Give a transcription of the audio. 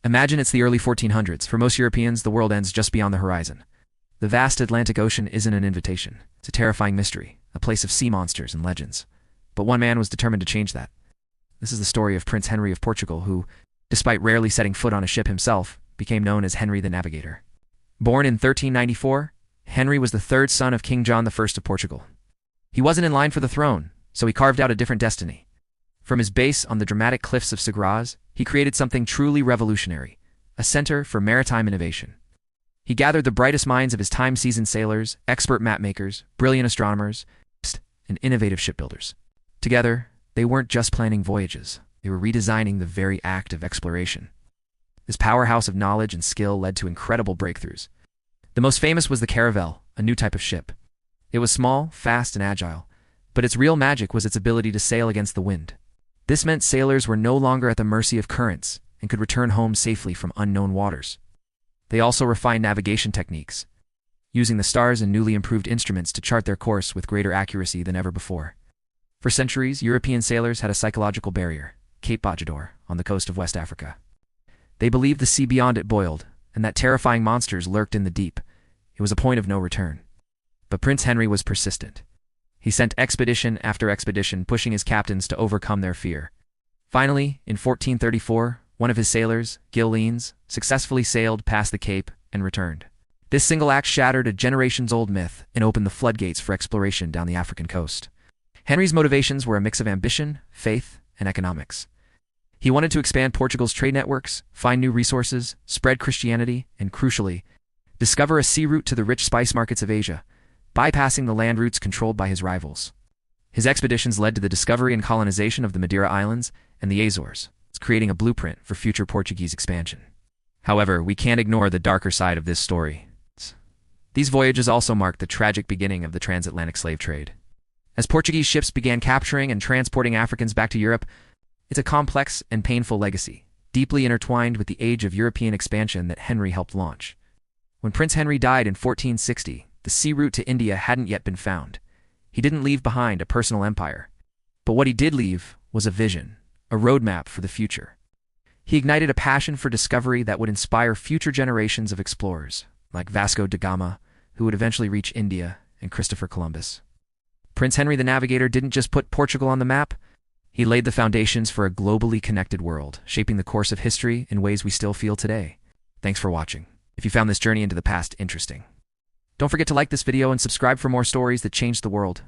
Imagine it's the early 1400s. For most Europeans, the world ends just beyond the horizon. The vast Atlantic Ocean isn't an invitation. It's a terrifying mystery, a place of sea monsters and legends. But one man was determined to change that. This is the story of Prince Henry of Portugal, who, despite rarely setting foot on a ship himself, became known as Henry the Navigator. Born in 1394, Henry was the third son of King John I of Portugal. He wasn't in line for the throne, so he carved out a different destiny. From his base on the dramatic cliffs of Sagres, he created something truly revolutionary, a center for maritime innovation. He gathered the brightest minds of his time-seasoned sailors, expert mapmakers, brilliant astronomers, and innovative shipbuilders. Together, they weren't just planning voyages, they were redesigning the very act of exploration. This powerhouse of knowledge and skill led to incredible breakthroughs. The most famous was the caravel, a new type of ship. It was small, fast, and agile, but its real magic was its ability to sail against the wind. This meant sailors were no longer at the mercy of currents and could return home safely from unknown waters. They also refined navigation techniques, using the stars and newly improved instruments to chart their course with greater accuracy than ever before. For centuries, European sailors had a psychological barrier, Cape Bojador, on the coast of West Africa. They believed the sea beyond it boiled, and that terrifying monsters lurked in the deep. It was a point of no return. But Prince Henry was persistent. He sent expedition after expedition, pushing his captains to overcome their fear. Finally, in 1434, one of his sailors, Gil Leans, successfully sailed past the Cape and returned. This single act shattered a generations-old myth and opened the floodgates for exploration down the African coast. Henry's motivations were a mix of ambition, faith, and economics. He wanted to expand Portugal's trade networks, find new resources, spread Christianity, and crucially, discover a sea route to the rich spice markets of Asia, bypassing the land routes controlled by his rivals. His expeditions led to the discovery and colonization of the Madeira Islands and the Azores, creating a blueprint for future Portuguese expansion. However, we can't ignore the darker side of this story. These voyages also marked the tragic beginning of the transatlantic slave trade. As Portuguese ships began capturing and transporting Africans back to Europe, it's a complex and painful legacy, deeply intertwined with the age of European expansion that Henry helped launch. When Prince Henry died in 1460, the sea route to India hadn't yet been found. He didn't leave behind a personal empire. But what he did leave was a vision, a roadmap for the future. He ignited a passion for discovery that would inspire future generations of explorers, like Vasco da Gama, who would eventually reach India, and Christopher Columbus. Prince Henry the Navigator didn't just put Portugal on the map, he laid the foundations for a globally connected world, shaping the course of history in ways we still feel today. Thanks for watching. If you found this journey into the past interesting, don't forget to like this video and subscribe for more stories that changed the world.